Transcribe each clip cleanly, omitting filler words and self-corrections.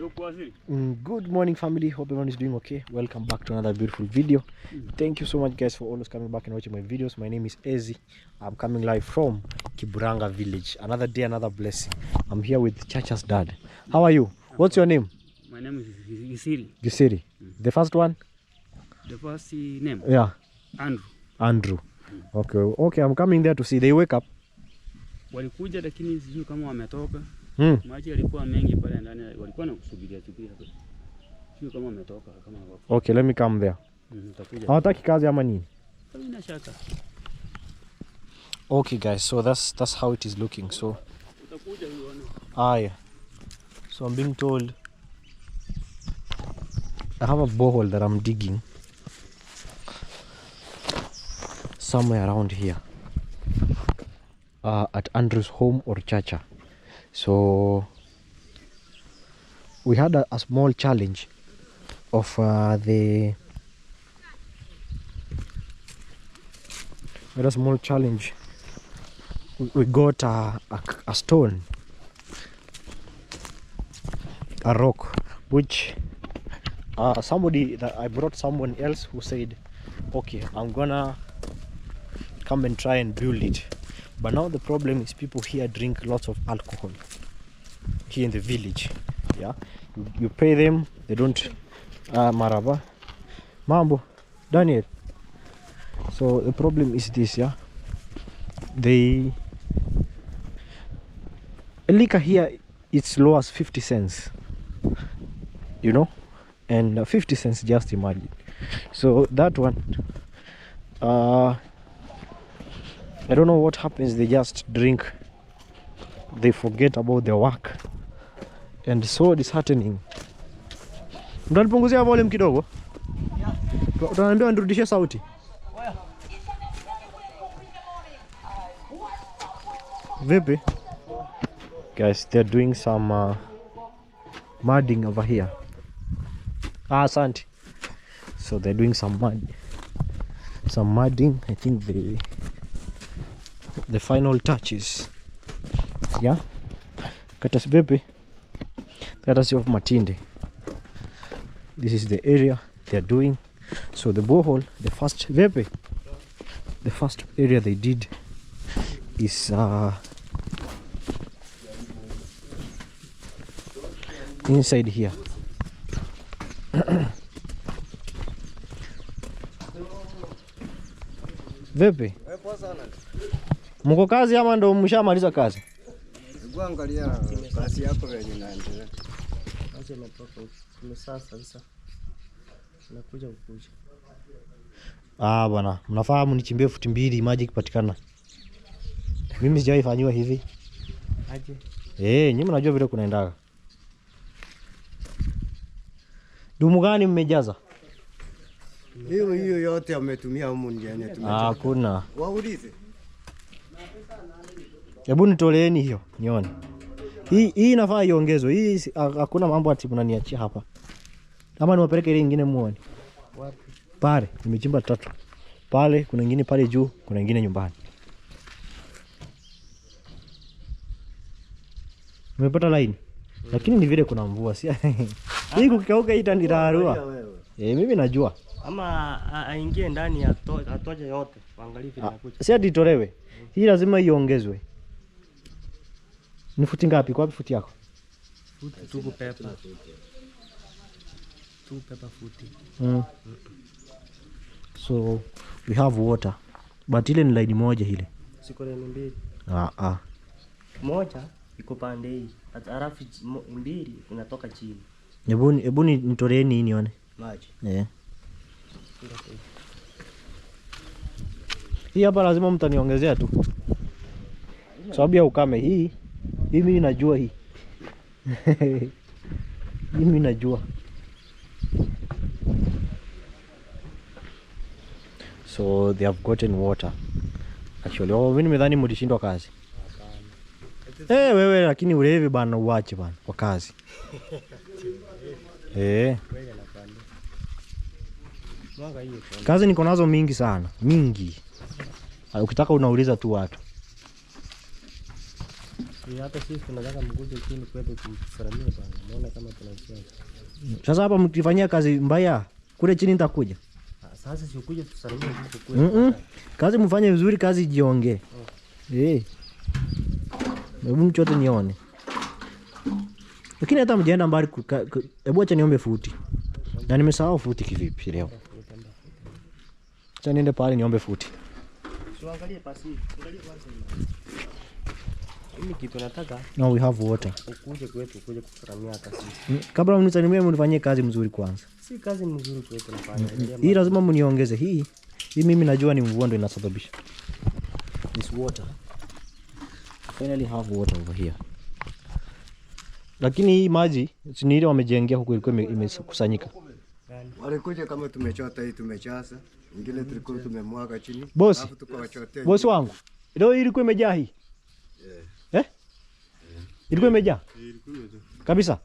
Good morning, family. Hope everyone is doing okay. Welcome back to another beautiful video. Thank you so much, guys, for always coming back and watching my videos. My name is Ezi. I'm coming live from Kiburanga village. Another day, another blessing. I'm here with Chacha's dad. How are you? What's your name? My name is Gisiri. Gisiri. The first one? The first name? Yeah. Andrew. Andrew. Okay, I'm coming there to see. They wake up. Walikuja lakini sijui kama wametoka. Maji yalikuwa mengi pale ndani, walikuwa na kusubiria hapa. Sijui kama wametoka kama wako. Okay, let me come there. Hawataki kazi ama nini? Sina shaka. Okay, guys, so that's how it is looking. So utakuja uone. Yeah. So I'm being told I have a borehole that I'm digging somewhere around here at Andrew's home or Chacha. So we had a small challenge of we got a stone, a rock, which I brought someone else who said, okay, I'm gonna come and try and build it. But now the problem is people here drink lots of alcohol here in the village. Yeah, you pay them, they don't maraba mambo Daniel. So the problem is this, yeah, a liquor here, it's low as 50 cents, you know, and 50 cents, just imagine. So that one, I don't know what happens. They just drink, they forget about their work, and so disheartening. Mtanipunguzia volume kidogo? Utaambia nirudishe sauti. Vipi? Guys, they're doing some mudding over here. Asante. So they're doing some mudding. I think the final touches. Yeah. Katasi vipi? Katasi of Matinde. This is the area they're doing. So the borehole, the first area they did is inside here. Vipi? Mko kazi ama ndo mshamaliza kazi? Angalia kazi yako venye inaendelea. Acha natoka sasa. Nakuja kukuja. Bwana, mnafahamu nichimbie futi 2 maji kipatikana. Mimi sijawahi fanywa hivi. Aje? Nyinyi mnajua vile kunaendaga. Dumu gani mmejaza? Hiyo yote ametumia humu ndiani atumia. Hakuna. Waulize. Hebu nitoleeni hiyo nione. Hii inafaa iongezwe. Hii hakuna mambo ati mnaniachia hapa. Kama niwapeleke ile nyingine muone. Wapi? Pale nimechimba 3. Pale kuna nyingine pale juu, kuna nyingine nyumbani. Umepata line? Lakini ni vile kuna mvua, si? Hii kukauka itanirarua. Mimi najua. Ama aingie ndani atoje yote. Angalia vile inakuja. Si ati itolewe. Hii lazima iongezwe. Ni futi ngapi? Kwa futi yako? Futi 2 pepa. 2 pepa futi. So we have water. But ile ni line moja ile. Siko line 2. Moja iko pande hii. Alafu 2 inatoka chini. Hebu nitoleeni hii nione. Maji. Hii hapa lazima mtaniongezea tu. Sababu ya ukame hii mimi najua hii. Mimi najua. So they have gotten water. Actually, mimi nimedhani mlishindwa kazi. Wewe lakini ulevi bana uache bana kwa kazi. Kazi niko nazo mingi sana, mingi. Ukitaka unauliza tu watu. hata sisi tunataka mguje chini kwetu kumsalimia bwana. Naona kama tunaishia. Sasa hapa mkifanyia kazi mbaya, kule chini nitakuja. Sasa si ukuje tusalimie huko kwetu. Kazi mfanye vizuri, kazi jiongee. Hebu mchote nione. Lakini hata mjaenda mbali, hebu acha niombe futi. Na nimesahau futi kivipi leo. Acha niende pale niombe futi. Tuangalie pasi. Angalia kwanza. Mimi kitu nataka. No, we have water. Ukuje kwetu, ukuje kusalimia hata sisi. Kabla mnisalimie mnifanyie kazi mzuri kwanza. Si kazi mzuri kwetu nafanya. Hii lazima mniongeze hii. Hii mimi najua ni mvua ndio inasababisha. This water. Finally have water over here. Lakini hii maji si ile wamejengea huko ilikuwa imekusanyika. Walikuja kama tumechota hii tumechasa. Ingine tulikuwa tumemwaga chini. Boss. Boss wangu. Ndio ilikuwa imejaa hii. Ilikuwa imejaa? Ilikuwa imejaa. Kabisa?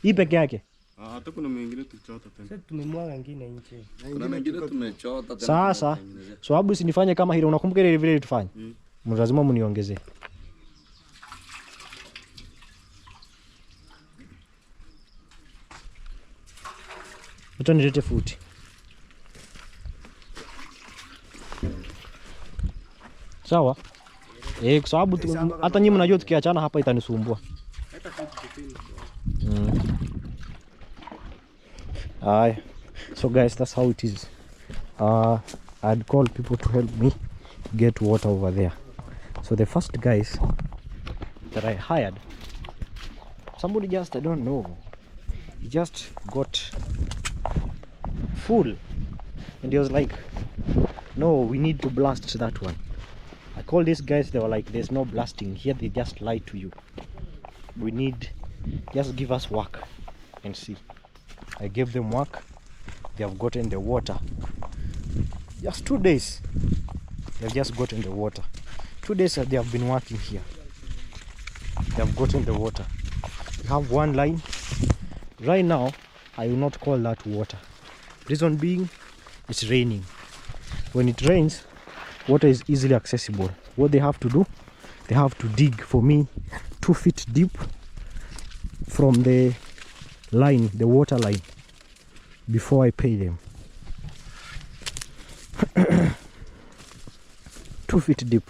Hii peke yake. Hata kuna mengine tulichota tena. Sasa tumemwaga nyingine nje. Kuna mengine tumechota tena. Sasa sababu usinifanye kama hilo, unakumbuka ile vile tufanye? Lazima mniongezee. Acha nilete futi. Sawa? Kwa sababu hata nyinyi mnajua tukiachana hapa itanisumbua. So guys, that's how it is. I'd call people to help me get water over there. So the first guys that I hired, somebody just, I don't know, he just got full and he was like, no, we need to blast that one. I called these guys, they were like, there's no blasting here, they just lie to you. We need, just give us work and see. I gave them work, they have gotten the water. Just 2 days, they've just gotten the water. 2 days that they have been working here. They have gotten the water. We have one line. Right now, I will not call that water. Reason being, it's raining. When it rains, water is easily accessible. What they have to do, they have to dig for me 2 feet deep from the line, the water line, before I pay them. 2 feet deep,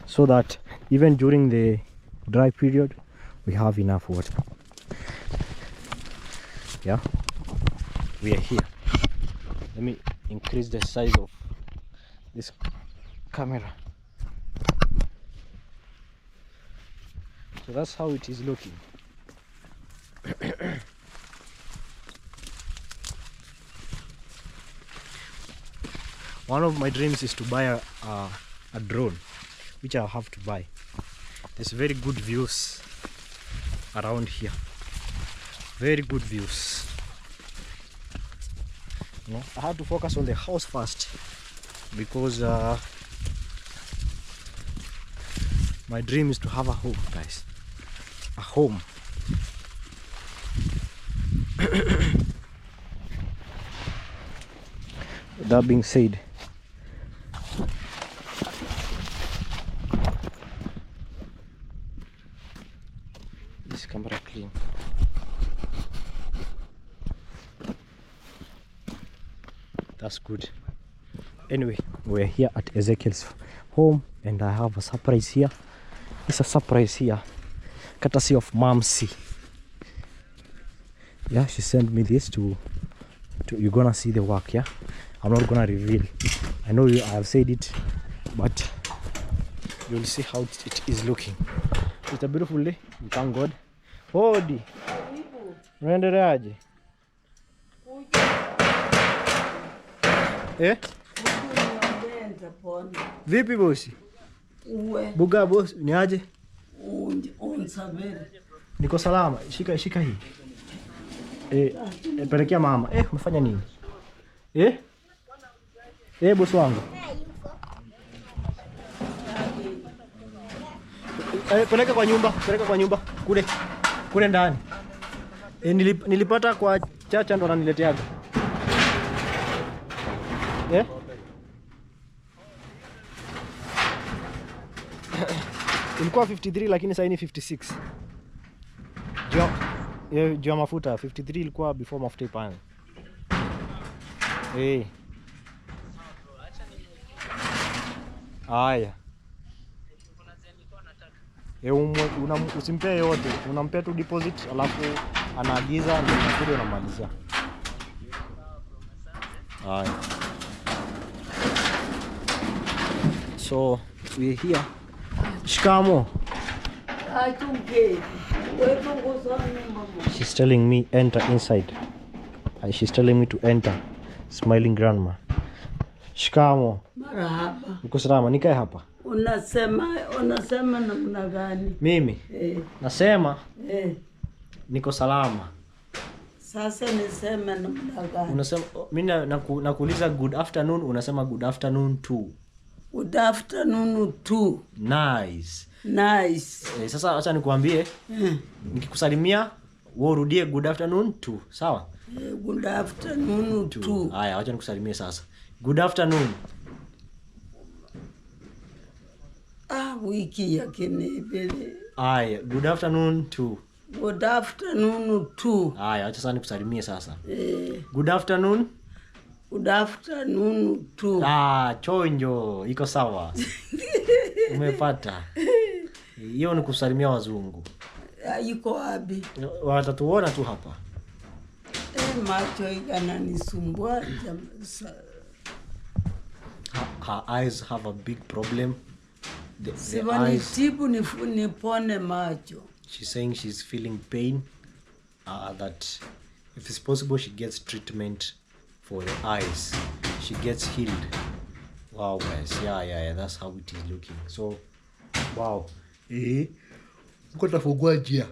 so that even during the dry period we have enough water. Yeah, we are here. Let me increase the size of this camera. So that's how it is looking. One of my dreams is to buy a drone, which I'll have to buy. There's very good views around here. Very good views. You know, I had to focus on the house first because my dream is to have a home, guys. A home. That being said, this camera clean. That's good. Anyway, we're here at Ezekiel's home and I have a surprise here. It's a surprise here, courtesy of Mamsi. Yeah, she sent me this to you're gonna see the work. Yeah, I'm not gonna reveal. I know I have said it, but you'll see how it is looking. It's a beautiful day. Thank God. Hodi. Unaendeleaje? Vipi bosi? Buga bosi, ni aje? Niko salama. Shika hii. Pelekea mama. Umefanya nini? Bosi wangu. Peleka kwa nyumba. Kule ndani. Nilipata kwa chacha ndo ananileteaga. Ilikuwa 53 lakini sasa ni 56. Jua mafuta 53 ilikuwa before mafuta ipande. Haya. Usimpee yote, unampea tu deposit alafu anaagiza ndio unakuja unamalizia. Haya. So we're here. Shikamo. She's telling me enter inside. She's telling me to enter. Smiling grandma. Shikamo. Marahaba. Uko salama? Nikae hapa. Unasema namna gani? Mimi? Nasema niko salama. Sasa niseme namna gani? Unasema mimi nakuuliza good afternoon, unasema good afternoon too. Good afternoon too. Nice. Sasa acha nikuambie. Nikikusalimia wewe urudie good afternoon too. Sawa? Good afternoon too. Haya, acha nikusalimie sasa. Good afternoon. Wiki yake ni bele. Haya, good afternoon too. Good afternoon too. Haya, acha sasa nikusalimie sasa. Good afternoon. Good afternoon too. Chonjo, iko sawa. Umepata. Hiyo ni kusalimia wazungu. Iko wapi? Watatuona tu hapa. Macho yananisumbua. Her eyes have a big problem. The eyes. Nipone macho. She's saying she's feeling pain. That if it's possible she gets treatment for the eyes. She gets healed. Wow guys, yeah, that's how it is looking. So wow. Mungu atafungua njia.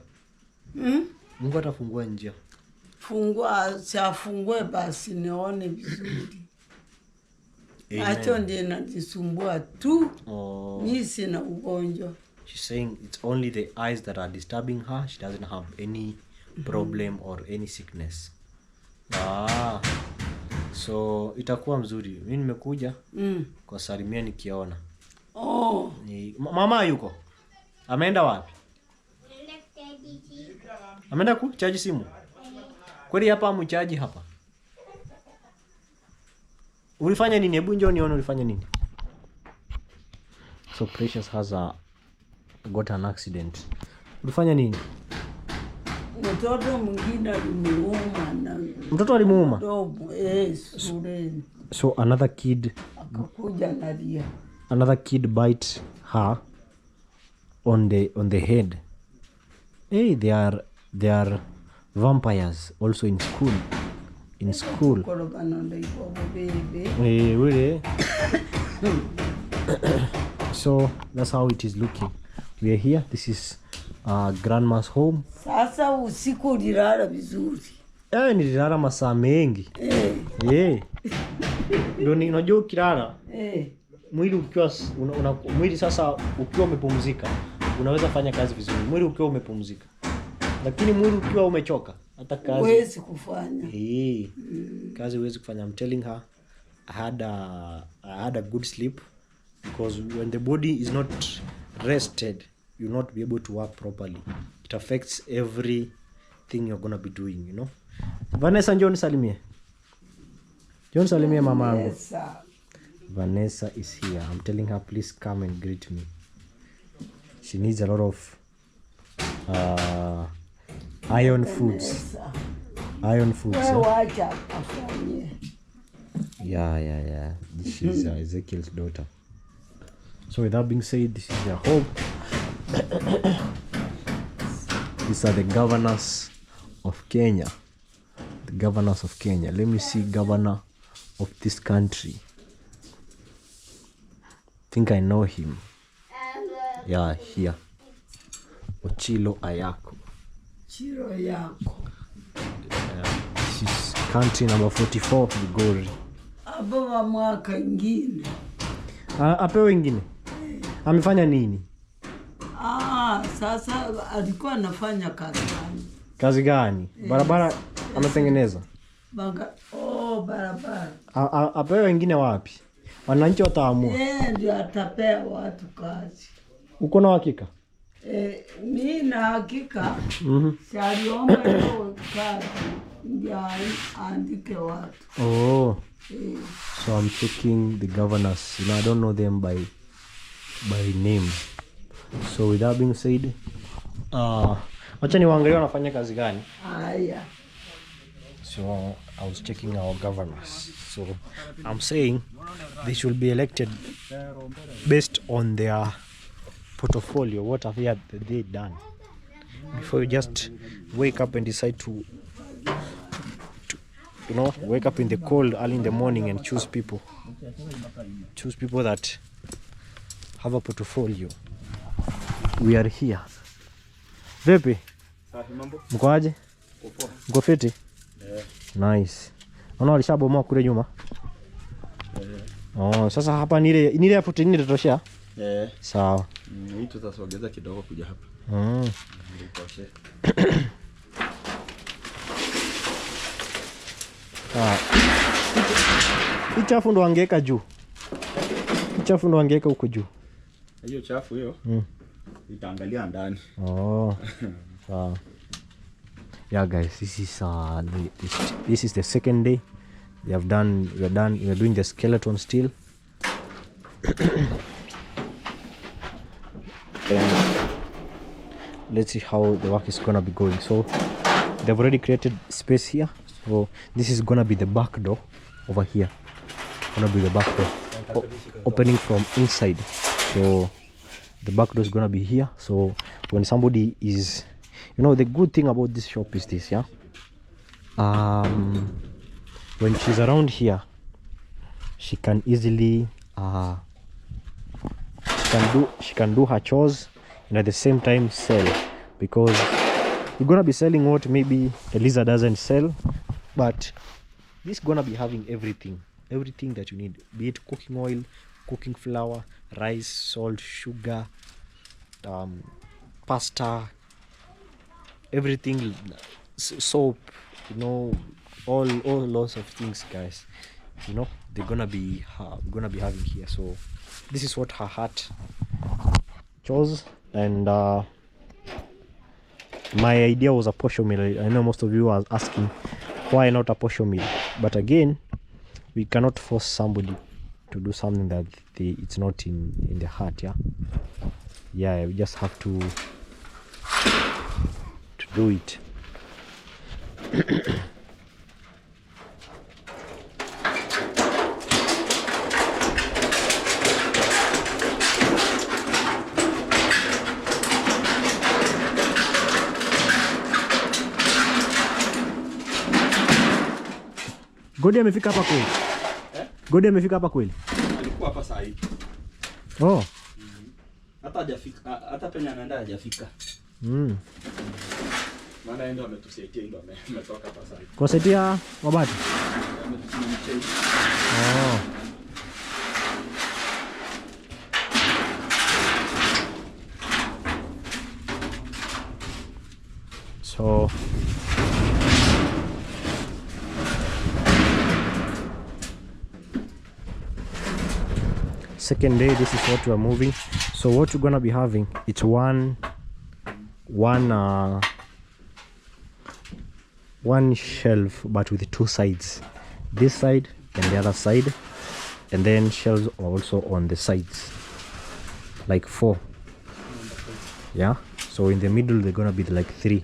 Mungu atafungua njia. Fungue basi nione vizuri. Macho ndiye najisumbua tu. Mimi sina ugonjwa. She's saying it's only the eyes that are disturbing her. She doesn't have any problem or any sickness. So itakuwa mzuri. Mimi nimekuja kwa salimia nikiona. Mama yuko? Ameenda wapi? Ameenda kuchaji simu? Kweli hapa mchaji hapa? Ulifanya nini? Hebu njoo nione ulifanya nini. So Precious has got an accident. Ulifanya nini? Mtoto mwingine alimuuma na mtoto alimuuma? Shuleni. So another kid akakuja nalia. Another kid bite her on the head. They are vampires also in school. Really? So that's how it is looking. We are here. This is grandma's home. Sasa usiku ulilala vizuri? Nililala masaa mengi. Ndio unajua ukilala. Mwili ukiwa mwili sasa ukiwa umepumzika unaweza fanya kazi vizuri. Mwili ukiwa umepumzika. Lakini mwili ukiwa umechoka hata kazi huwezi kufanya. Kazi huwezi kufanya. I'm telling her I had a good sleep because when the body is not rested you'll not be able to work properly. It affects everything you're gonna be doing, you know. Vanessa, njoo nisalimie. Njoo salimie mamangu. Vanessa is here. I'm telling her please come and greet me. She needs a lot of iron foods. Yeah. This is Ezekiel's daughter. So with that being said, this is their home. These are the governors of Kenya. The governors of Kenya. Let me see governor of this country. I think I know him. Yeah, here. Ochilo Ayako. This is country number 44, Migori. Apewa mwaka ingine. Apewa ingine? Amefanya nini? Sasa alikuwa anafanya kazi gani? Kazi gani? Barabara ametengeneza? Barabara. Apewa wengine wapi? Wananchi wataamua. Ndio atapea watu kazi. Uko na uhakika? Mi na hakika sialiomba hiyo kazi ndio aandike watu. Oh. So I'm checking the governors. I don't know them by name. So with that being said, wacha niwaangalie wanafanya kazi gani. Haya. So I was checking our governors. So I'm saying they should be elected based on their portfolio. What have they done? Before you just wake up and decide to wake up in the cold early in the morning and choose people that have a portfolio. We are here. Vipi? Mko aje? Mko fiti? Nice. Unaona alishabomoa kule nyuma? Oh, sasa hapa ni ile hapo tini itatosha? Sawa. Hii tutasogeza kidogo kuja hapa. Itoshe. Hii chafu ndo angeka juu. Hii chafu ndo angeka huko juu. Hiyo chafu hiyo. Itaangalia ndani. Oh. Sawa. Yeah guys, this is the second day. We're doing the skeleton still. And let's see how the work is gonna be going. So they've already created space here. So this is gonna be the back door over here. Gonna be the back door opening from inside. So the back door is gonna be here. So when somebody is, the good thing about this shop is this, yeah. When she's around here, she can easily she can do her chores and at the same time sell, because you're gonna be selling what maybe Eliza doesn't sell, but this is gonna be having everything that you need, be it cooking oil, cooking flour, rice, salt, sugar, pasta, everything, soap, all lots of things, guys. They're gonna be having here. So this is what her heart chose, and my idea was a posho mill. I know most of you are asking why not a posho mill, but again, we cannot force somebody to do something that it's not in the heart. Yeah, we just have to do it. Godi amefika hapa kweli? Godi amefika hapa kweli? Alikuwa hapa saa hii. Oh. Hata hajafika, hata penye anaenda hajafika. Maana yeye ndo ametusaidia, ndo ametoka hapa saa hii. Kwa setia wabati? Oh. So second day, this is what we're moving. So what we're gonna be having, it's one shelf but with two sides, this side and the other side, and then shelves also on the sides, like 4. Yeah, so in the middle they're gonna be like 3.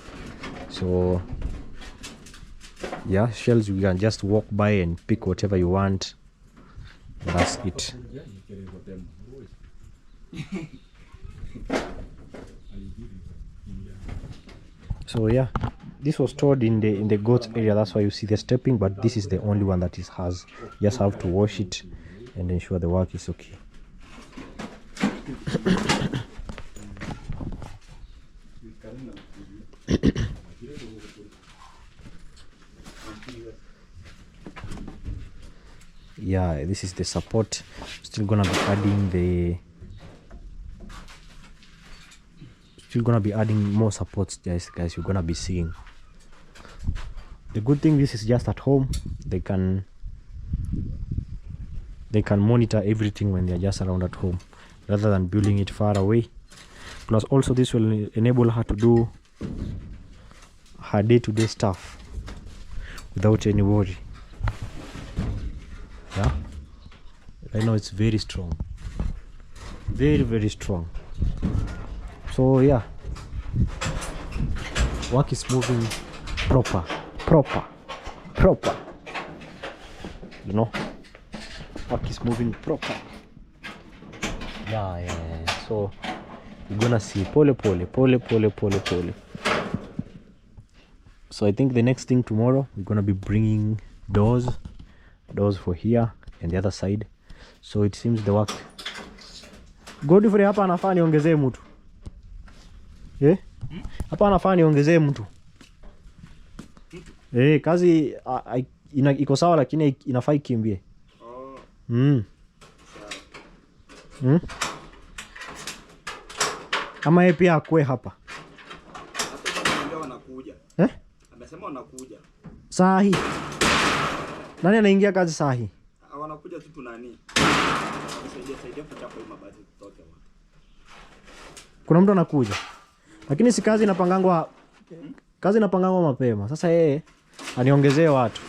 So yeah, shelves you can just walk by and pick whatever you want. That's it. So yeah, this was stored in the goats area. That's why you see the stepping, but this is the only one that has. You just have to wash it and ensure the work is okay. Yeah, this is the support. Still gonna be adding more supports, guys. You're gonna be seeing. The good thing, this is just at home. They can monitor everything when they're just around at home, rather than building it far away. Plus also this will enable her to do her day-to-day stuff without any worry. Yeah, right now it's very strong, very strong. So yeah, work is moving proper, you know, work is moving proper. Yeah. So we're gonna see pole. So I think the next thing tomorrow, we're gonna be bringing doors for here and the other side. So it seems the work. Godfrey hapa anafaa niongezee mtu. Hapa anafaa niongezee mtu. Kazi iko sawa lakini inafaa ikimbie. Ama yeye pia akwe hapa. Hata wanakuja. Amesema wanakuja. Saa hii. Nani anaingia kazi saa hii? Wanakuja tu nani? Saidia kuchapa hii mabati kutoka wapi. Kuna mtu anakuja. Lakini si kazi inapangangwa mapema. Sasa yeye aniongezee watu.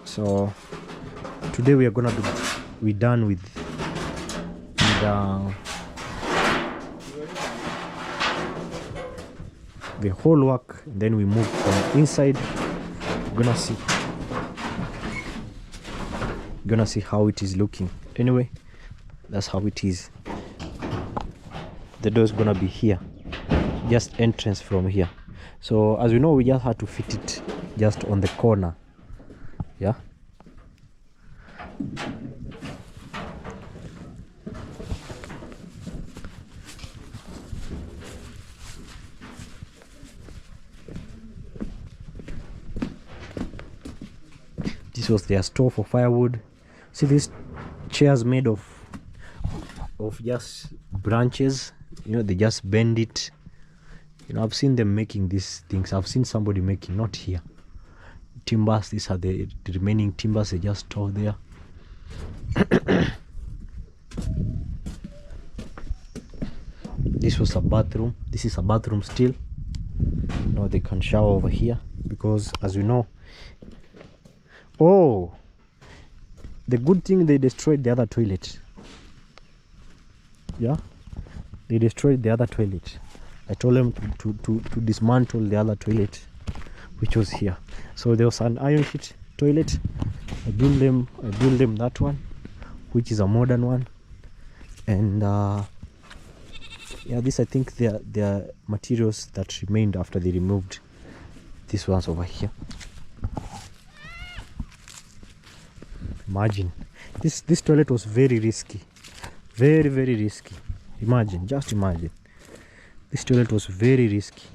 So today we are gonna be done with the whole work, and then we move from inside. We're gonna see how it is looking. Anyway, that's how it is. The door is gonna be here, just entrance from here. So as we know, we just had to fit it just on the corner. Yeah. This was their store for firewood. See these chairs made of just branches, you know, they just bend it. You know, I've seen them making these things. I've seen somebody making, not here. Timbers, these are the remaining timbers they just store there. This was a bathroom. This is a bathroom still. Now they can shower over here because, as you know, oh, the good thing, they destroyed the other toilet. Yeah, they destroyed the other toilet. I told them to dismantle the other toilet, which was here. So there was an iron sheet toilet. I built them that one, which is a modern one. And yeah, this, I think they are materials that remained after they removed these ones over here. Imagine this toilet was very risky, very risky. Just imagine, this toilet was very risky,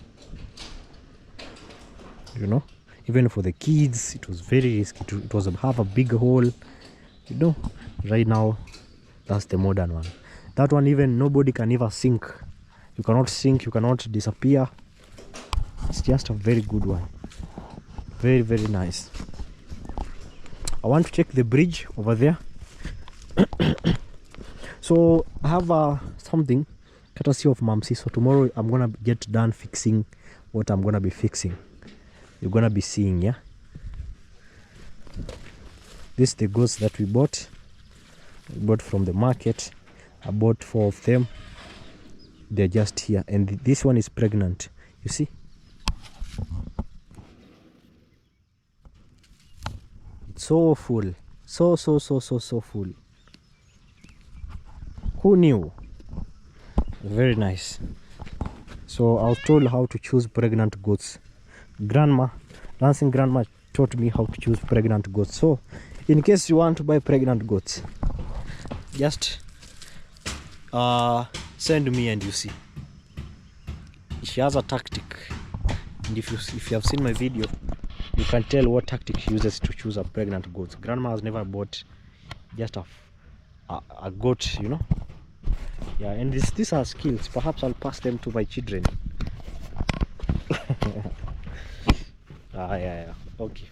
you know. Even for the kids, it was very risky. It was have a big hole, you know. Right now, that's the modern one. That one, even nobody can ever sink. You cannot sink, you cannot disappear. It's just a very good one, very nice. I want to check the bridge over there. So I have something courtesy of Mamsi. So tomorrow I'm gonna get done fixing what I'm gonna be fixing. You're gonna be seeing, yeah. This is the goats that we bought from the market. I bought 4 of them. They're just here, and this one is pregnant, you see. It's so full, so full. Who knew? Very nice. So I was told how to choose pregnant goats. Dancing grandma taught me how to choose pregnant goats. So in case you want to buy pregnant goats, just send me and you see. She has a tactic, and if you have seen my video, you can tell what tactic she uses to choose a pregnant goat. Grandma has never bought just a goat, you know. Yeah, and these are skills. Perhaps I'll pass them to my children. Yeah. Okay.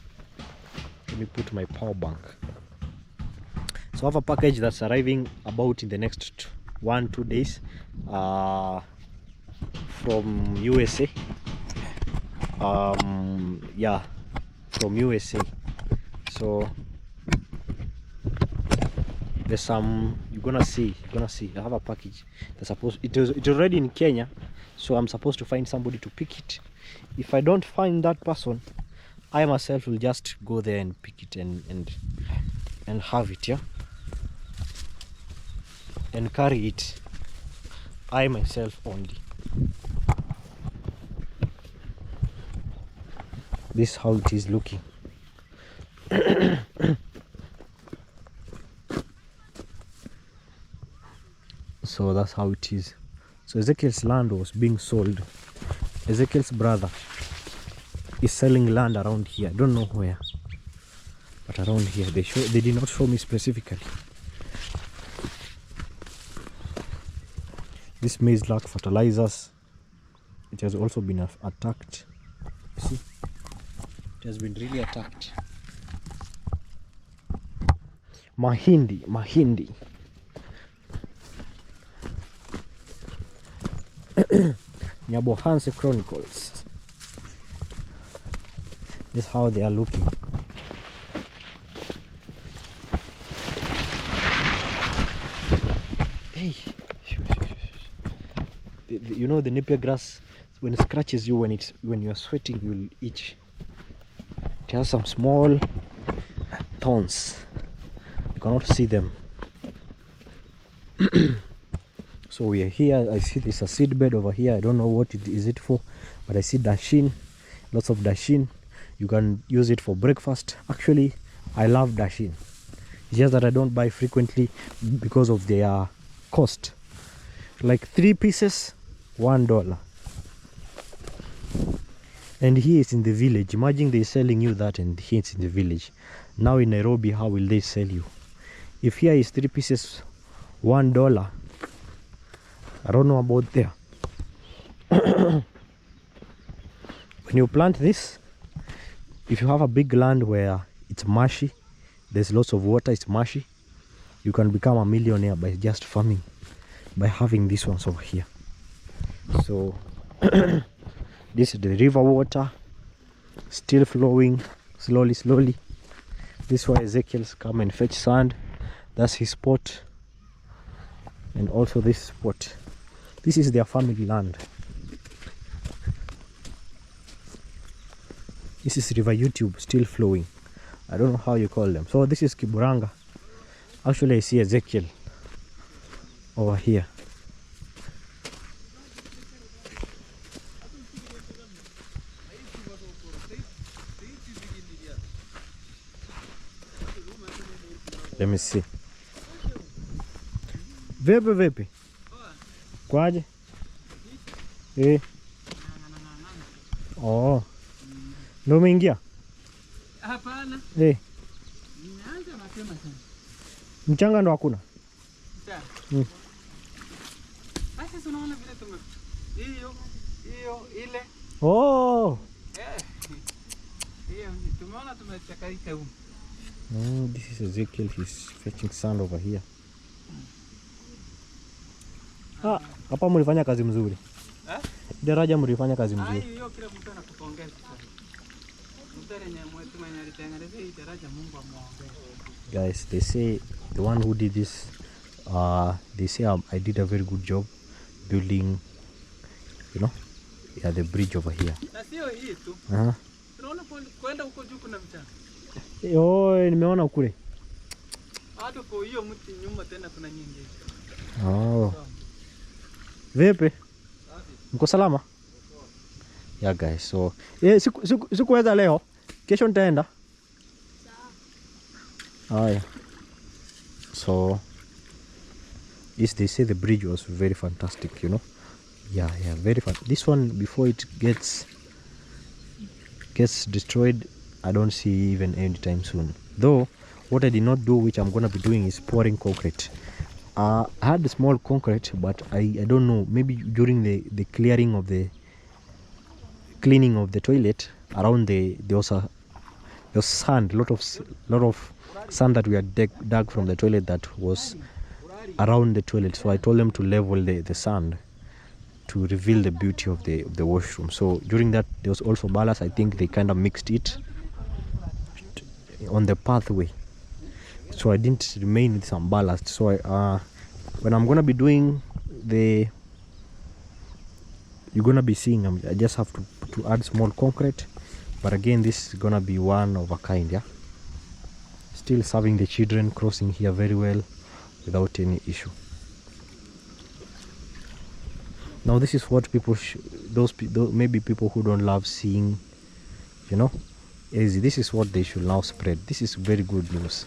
Let me put my power bank. So I have a package that's arriving about in the next 1-2 days from USA. Yeah, from USA. So there's some, you're gonna see I have a package that's supposed, it's already in Kenya, so I'm supposed to find somebody to pick it. If I don't find that person, I myself will just go there and pick it and have it, yeah, and carry it, I myself only. This is how it is looking. So that's how it is. So Ezekiel's land was being sold. Ezekiel's brother is selling land around here. I don't know where, but around here. They did not show me specifically. This maize lack fertilizers. It has also been attacked. You see, it has been really attacked. Mahindi. Nyabohanse Chronicles. This is how they are looking. Hey, you know the napier grass, when it scratches you, when you are sweating, you'll itch. It has some small thorns. You cannot see them. So we are here. I see there's a seed bed over here. I don't know what it is for, but I see dashin, lots of dashin. You can use it for breakfast. Actually, I love dashin. It's just that I don't buy frequently because of their cost. Like 3 pieces, $1. And here it's in the village. Imagine they're selling you that, and here it's in the village. Now in Nairobi, how will they sell you? If here is 3 pieces, $1. I don't know about there. When you plant this, if you have a big land where it's marshy, there's lots of water, it's marshy, you can become a millionaire by just farming, by having these ones over here. So this is the river water, still flowing slowly. This is where Ezekiel's come and fetch sand. That's his spot. And also this spot. This is their family land. This is River YouTube, still flowing. I don't know how you call them. So this is Kiburanga. Actually, I see Ezekiel over here. Let me see. Vipi. Kwaje? Oh. Ndio umeingia? Hapana. Nimeanza mapema sana. Mchanga ndo hakuna? Sawa. Basi unaona vile hiyo ile. Oh. Hiyo tumeona tumechakaika huko. Oh, this is Ezekiel. He's fetching sand over here. Hapa mlifanya kazi mzuri. Daraja mlifanya kazi mzuri. Hiyo kila mtu anakupongeza. Guys, they say the one who did this, they say I did a very good job building, you know, the bridge over here. Nimeona kule. Oh. Vipi? Mko salama? Yeah guys, so sikuweza leo, kesho nitaenda. Oh yeah. So they say the bridge was very fantastic, you know. Yeah, very fun. This one, before it gets destroyed, I don't see even anytime soon. Though what I did not do, which I'm gonna be doing, is pouring concrete. I had a small concrete, but I don't know, maybe during the clearing of the cleaning of the toilet around there was sand, lot of sand that we had dug from the toilet that was around the toilet. So I told them to level the sand to reveal the beauty of the washroom. So during that there was also ballast. I think they kind of mixed it on the pathway, so I didn't remain with some ballast. So when I'm gonna be doing you're gonna be seeing, I just have to add small concrete, but again this is gonna be one of a kind. Yeah, still serving the children, crossing here very well without any issue. Now this is what people those maybe people who don't love seeing, you know, easy, this is what they should now spread. This is very good news.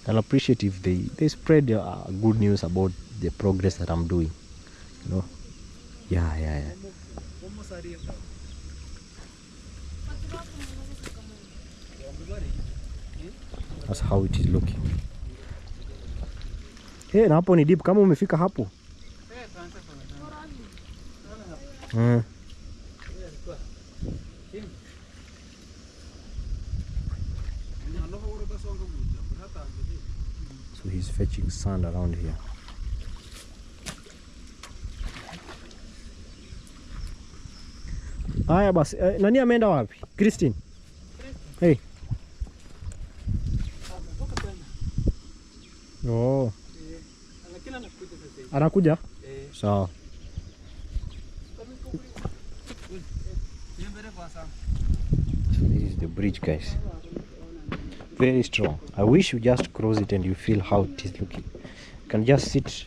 I'll appreciate if they spread good news about the progress that I'm doing, you know. Yeah. That's how it is looking. Hey, na hapo ni deep kama umefika hapo. So he's fetching sand around here. Haya basi, nani ameenda wapi? Christine. Hey. Oh. Anakuja? Sawa. This is the bridge, guys. Very strong. I wish you just cross it and you feel how it is looking. You can just sit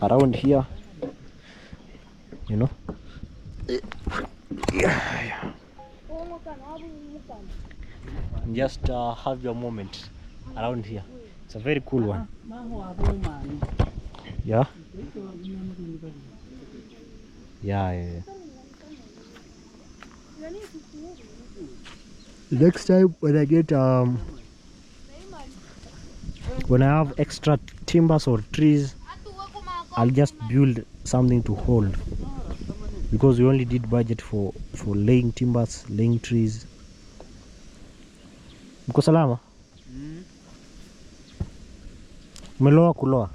around here, you know. Yeah. And just have your moment around here. It's a very cool one. Yeah. Yeah. Next time when I get when I have extra timbers or trees, I'll just build something to hold, because we only did budget for laying timbers, laying trees. Mko salama? Umeloa kuloa?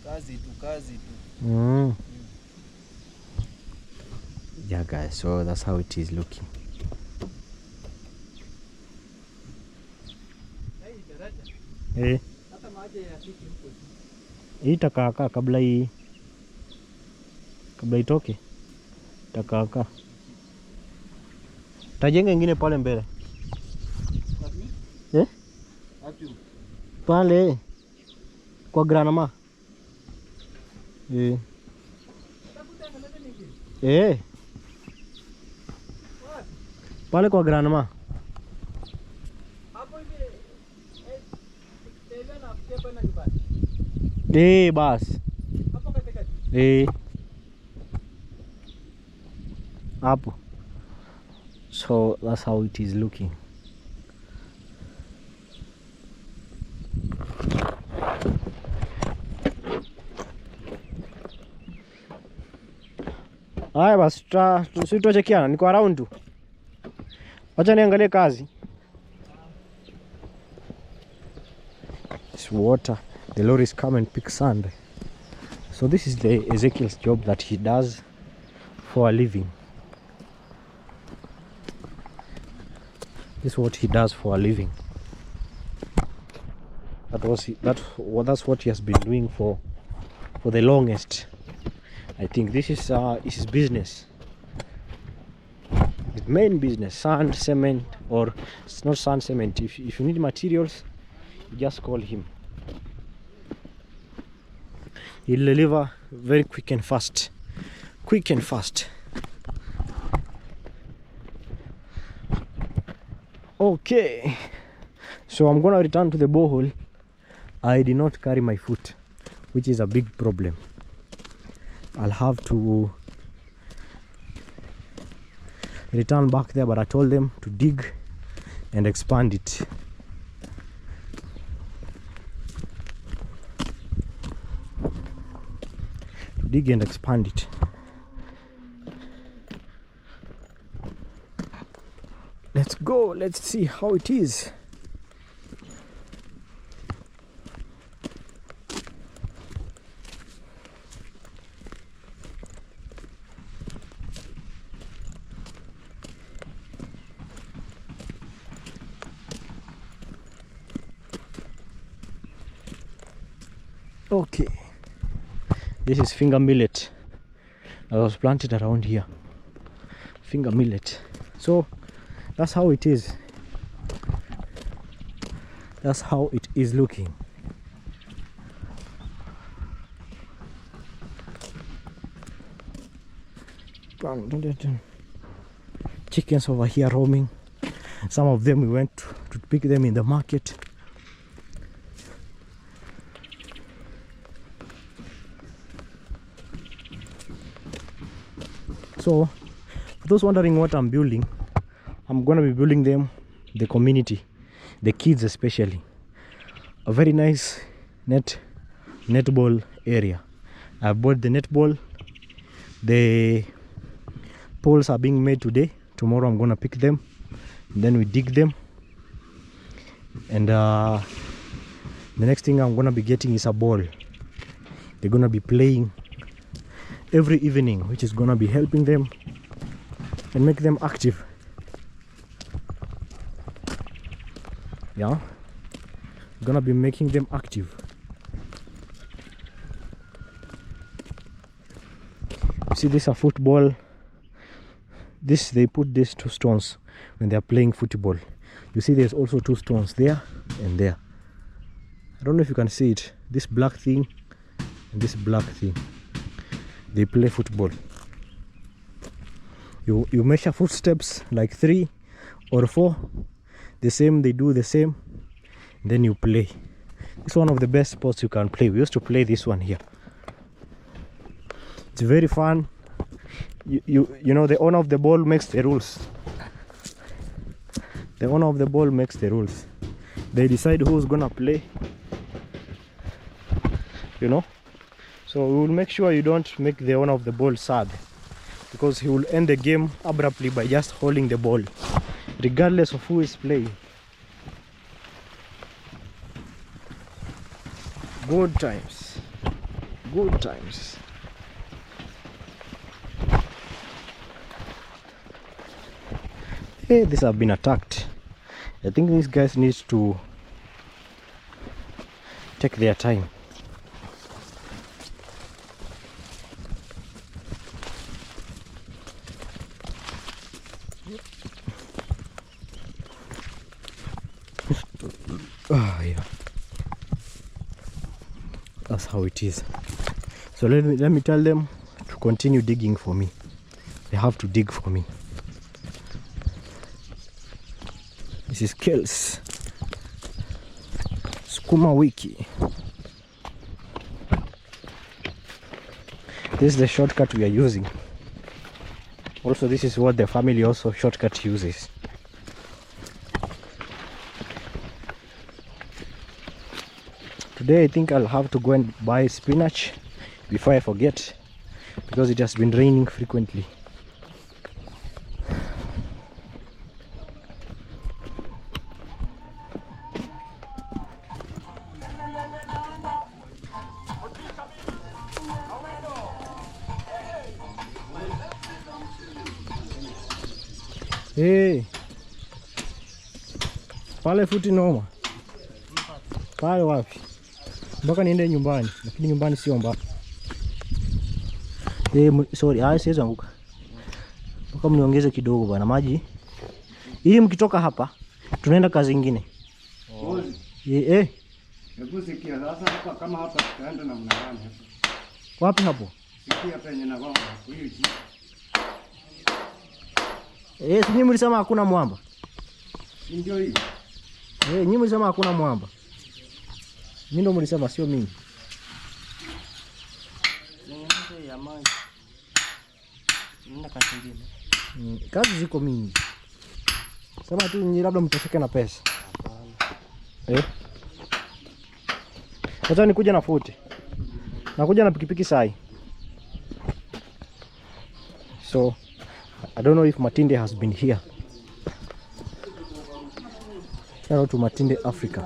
Kazi tu. Yeah guys, so that's how it is looking. Eh. Hii takakaa kabla itoke. Takakaa. Tajenga ingine pale mbele. Eh? Pale kwa granama. Pale kwa granama. Bas. Hapo. So that's how it is looking. Haya basi, tusitochekiana, niko around tu. Wacha niangalie kazi. It's water. The lorries come and pick sand. So this is the Ezekiel's job that he does for a living. This is what he does for a living. That's what he has been doing for the longest. I think this is his business. His main business, sand, cement, or it's not sand, cement. If you need materials, you just call him. He'll deliver very quick and fast. Quick and fast. Okay. So I'm gonna return to the borehole. I did not carry my foot, which is a big problem. I'll have to return back there, but I told them to dig and expand it. Dig and expand it. Let's go. Let's see how it is. Okay, this is finger millet that was planted around here. Finger millet. So that's how it is. That's how it is looking. Chickens over here roaming. Some of them we went to pick them in the market. So for those wondering what I'm building, I'm gonna be building them, the community, the kids especially, a very nice netball area. I bought the netball. The poles are being made today. Tomorrow I'm gonna pick them, then we dig them, and the next thing I'm gonna be getting is a ball. They're gonna be playing every evening, which is gonna be helping them and make them active. Yeah, gonna be making them active. See, this is a football. This, they put these 2 stones when they are playing football. You see there's also 2 stones there and there. I don't know if you can see it. This black thing and this black thing. They play football. You measure footsteps like 3 or 4. The same, they do the same. Then you play. It's one of the best sports you can play. We used to play this one here. It's very fun. You know, the owner of the ball makes the rules. The owner of the ball makes the rules. They decide who's gonna play, you know. So we will make sure you don't make the owner of the ball sad, because he will end the game abruptly by just holding the ball, regardless of who is playing. Good times. Good times. Hey, these have been attacked. I think these guys need to take their time. Yeah, that's how it is. So let me tell them to continue digging for me. They have to dig for me. This is Kels Skuma Wiki. This is the shortcut we are using. Also, this is what the family also shortcut uses. Today I think I'll have to go and buy spinach before I forget, because it has been raining frequently. Hey, pale futi noma. Pale wapi? Mpaka niende nyumbani, lakini nyumbani sio mbali. Sorry, siwezi anguka. Mpaka mniongeze kidogo bwana maji. Ili mkitoka hapa tunaenda kazi nyingine. Hebu sikia sasa, hapa kama hapa tutaenda na mnagani hapa. Wapi hapo? Sikia penye na gomba hivi. Nyinyi mlisema hakuna mwamba. Ndio hii. Nyinyi mlisema hakuna mwamba. Mimi ndo mlisema, sio mimi. Ya maji. Nina kazi nyingine. Kazi ziko mingi. Sema tu ni labda mtafika na pesa. Sasa nikuja na futi. Nakuja na pikipiki sai. So I don't know if Matinde has been here. Shout out to Matinde Africa.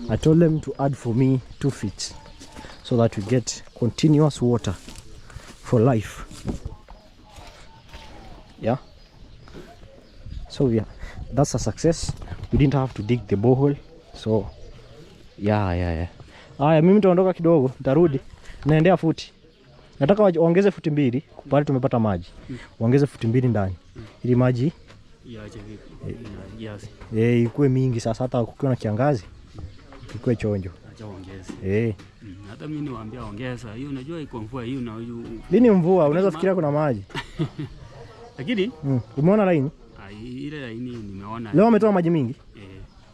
I told them to add for me 2 feet so that we get continuous water for life. Yeah. So yeah, that's a success. We didn't have to dig the borehole. So yeah. Haya, mimi nitaondoka kidogo, nitarudi. Naendea futi. Nataka waongeze futi 2 pale tumepata maji. Waongeze futi 2 ndani. Ili maji Iache vipi? Yes. Ikuwe mingi sasa, hata kukiwa na kiangazi ikuwe chonjo. Acha ongeze. Hata mimi niwaambia ongeza. Hiyo unajua iko mvua hiyo na hiyo. Lini mvua? Unaweza fikiria kuna maji. Lakini umeona laini? Ile laini nimeona. Leo wametoa maji mingi?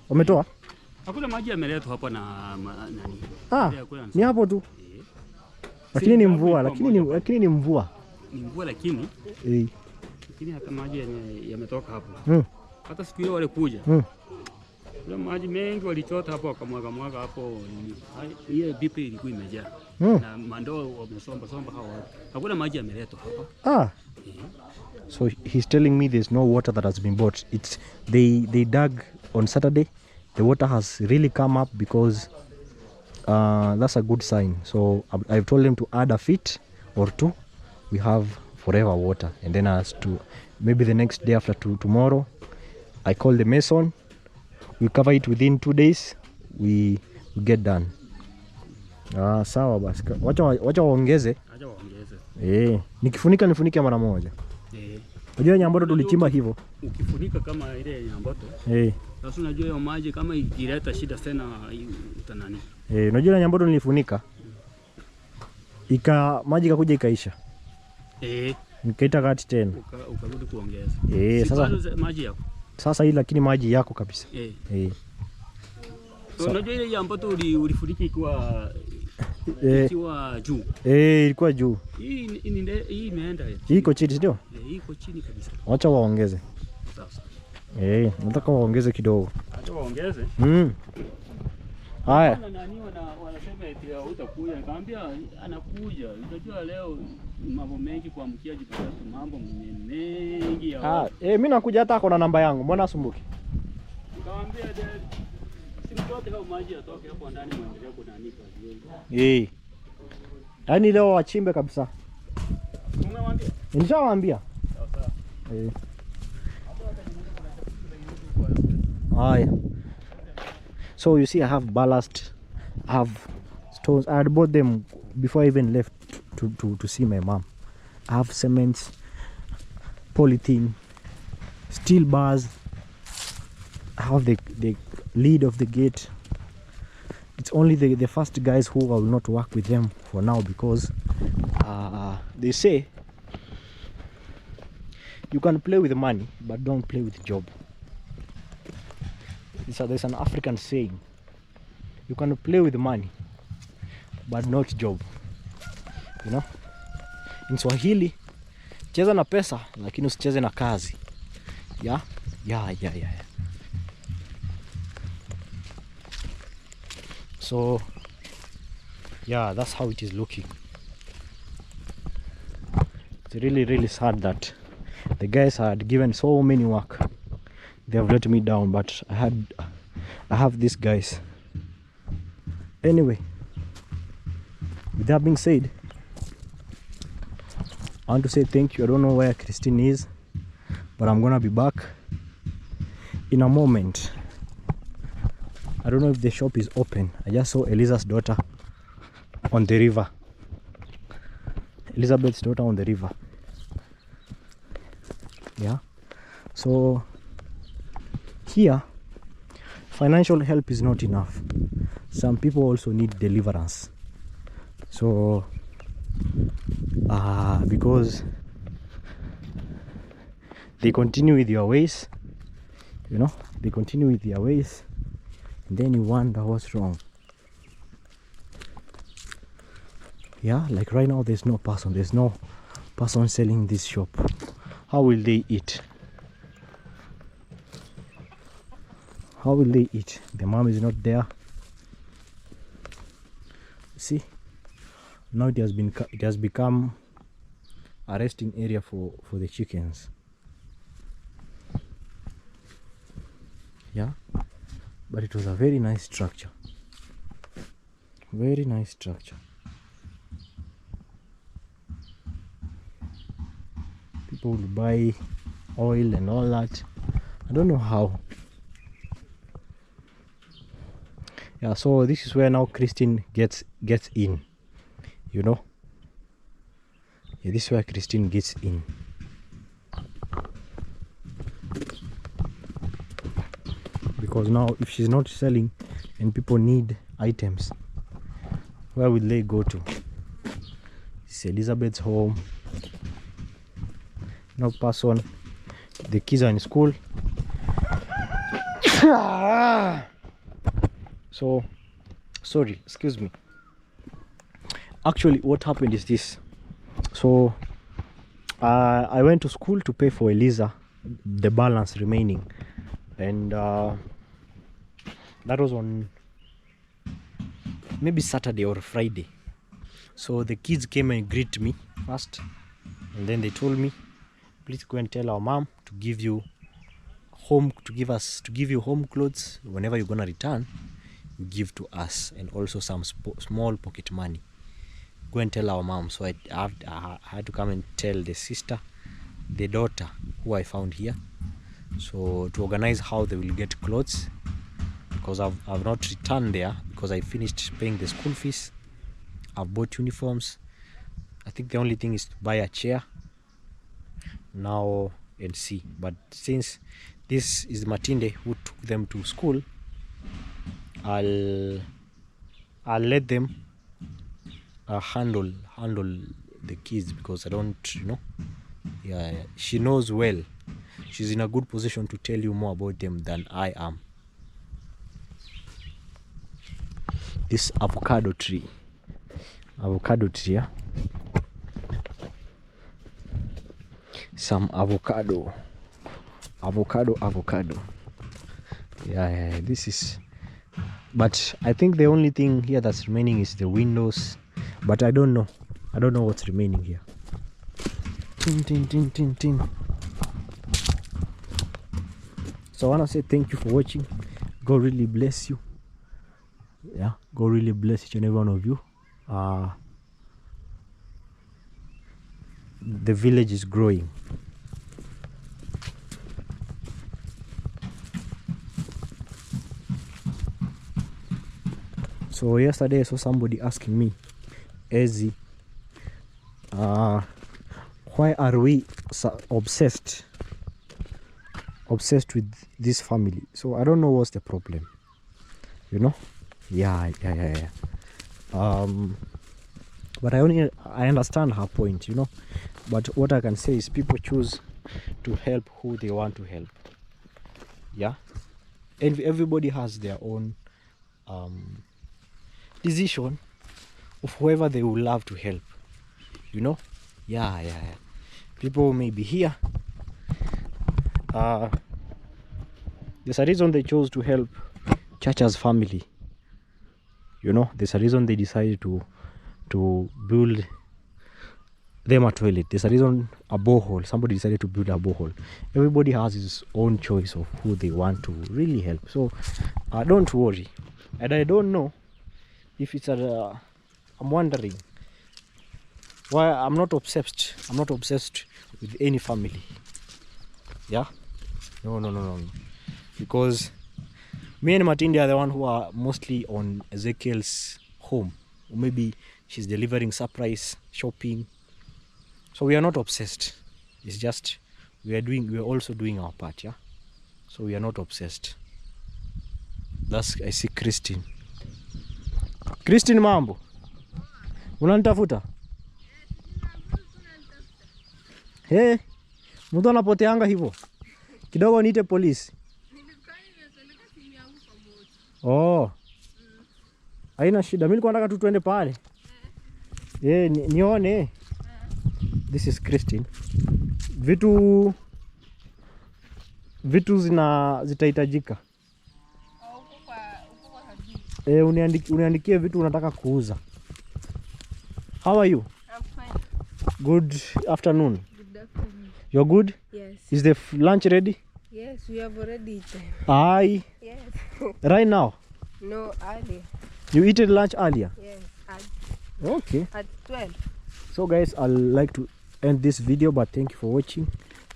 Wametoa? Hakuna maji yameletwa hapa na nani? Ni hapo tu. Lakini ni mvua, lakini ni mvua. Ni mvua lakini lakini hata maji yametoka hapo. Hata siku ile wale kuja. Kuna maji mengi walichota hapo wakamwaga hapo. Ile bipe ilikuwa imejaa. Na mandoo wamesomba hawa. Hakuna maji yameletwa hapa. So he's telling me there's no water that has been bought. It's they dug on Saturday. The water has really come up because that's a good sign. So I've told them to add a feet or 2. We have forever water. And then as to maybe the next day after tomorrow, I call the mason. We cover it within 2 days. We get done. Sawa basi. Wacha waongeze. Nikifunika nifunike mara moja. Unajua nyamboto tulichimba hivyo. Ukifunika kama ile nyamboto. Sasa unajua hiyo maji kama ikileta shida tena utanani. Unajua nyamboto nilifunika. Maji kakuja ikaisha. Nikaita kati tena. Ukarudi kuongeza. Sasa maji yako. Sasa hii lakini maji yako kabisa. So unajua ile nyamboto ulifunika ikiwa juu. Ilikuwa juu. Hii imeenda. Hii iko chini ndio? Hii iko chini kabisa. Acha waongeze. Sasa. Nataka waongeze kidogo. Acha waongeze. Haya. Nani wanasema eti utakuja. Nikamwambia anakuja. Unajua leo mambo mengi kuamkia jipata mambo mengi ya. Mimi nakuja hata kuna namba yangu. Mbona asumbuki? Nikamwambia simtote hao maji atoke hapo ndani muendelee kunanika. Yaani leo wachimbe kabisa. Umemwambia? Nishawaambia. Sawa. Haya. So you see I have ballast, I have stones. I had bought them before I even left to see my mom. I have cements, polythene, steel bars. I have the lid of the gate. It's only the first guys who I will not work with them for now because they say you can play with money but don't play with job. There's an African saying, you can play with money but not job. You know, in Swahili, cheza na pesa lakini usicheze na kazi. Yeah. So yeah, that's how it is looking. It's really sad that the guys had given so many work. They have let me down, but I have these guys. Anyway, with that being said, I want to say thank you. I don't know where Christine is, but I'm gonna be back in a moment. I don't know if the shop is open. I just saw Eliza's daughter on the river. Elizabeth's daughter on the river. Yeah. So here, financial help is not enough. Some people also need deliverance. So because they continue with your ways, you know, they continue with their ways, and then you wonder what's wrong. Yeah, like right now there's no person selling this shop. How will they eat? How will they eat? The mom is not there. See, now it has become a resting area for the chickens. Yeah, but it was a very nice structure. Very nice structure. People will buy oil and all that. I don't know how. Yeah, so this is where now Christine gets in, you know. Yeah, this is where Christine gets in. Because now if she's not selling and people need items, where will they go to? It's Elizabeth's home. No person. The kids are in school. So sorry, excuse me. Actually what happened is this. So I went to school to pay for Eliza the balance remaining, and that was on maybe Saturday or Friday. So the kids came and greeted me first, and then they told me, please go and tell our mom to give you home, to give you home clothes. Whenever you're gonna return, you give to us, and also some small pocket money. Go and tell our mom. So I had to come and tell the sister, the daughter who I found here, so to organize how they will get clothes, because I've not returned there because I finished paying the school fees. I've bought uniforms. I think the only thing is to buy a chair now and see. But since this is Matinde who took them to school, I'll let them handle the kids, because I don't, you know. Yeah, she knows well. She's in a good position to tell you more about them than I am. This avocado tree, yeah. Some avocado. Yeah, this is, but I think the only thing here that's remaining is the windows, but I don't know what's remaining here. Tin. So I want to say thank you for watching. God really bless you. Yeah, God really bless each and every one of you. The village is growing. So yesterday I saw somebody asking me, Ezi, why are we so obsessed with this family? So I don't know what's the problem, you know. Yeah. But I understand her point, you know. But what I can say is people choose to help who they want to help. Yeah, and everybody has their own decision of whoever they would love to help, you know. Yeah. People may be here. There's a reason they chose to help Chacha's family, you know. There's a reason they decided to build them a toilet. There's a reason a borehole. Somebody decided to build a borehole. Everybody has his own choice of who they want to really help. So don't worry. And I don't know if it's I'm wondering why I'm not obsessed with any family. Yeah, no, because me and Matindi are the one who are mostly on Ezekiel's home, or maybe she's delivering surprise shopping. So we are not obsessed. It's just we are also doing our part. Yeah, so we are not obsessed. That's, I see Christine, mambo, unanitafuta? Hey, mtu anapoteanga hivyo kidogo, niite polisi. Oh, haina shida. Mimi nilikuwa nataka tu tuende pale. Nione. This is Christine. Vitu zitahitajika. Uniandikie vitu unataka kuuza. How are you? I'm fine. Good afternoon. Good afternoon. You're good? Yes. Is the lunch ready? Yes, we have already eaten. Aye. Yes. Right now? No, earlier. You eaten lunch earlier? Yes. Okay. At 12. So guys, I'd like to end this video, but thank you for watching.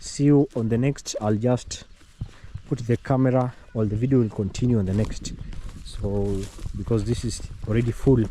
See you on the next. I'll just put the camera, or the video will continue on the next. So So because this is already full,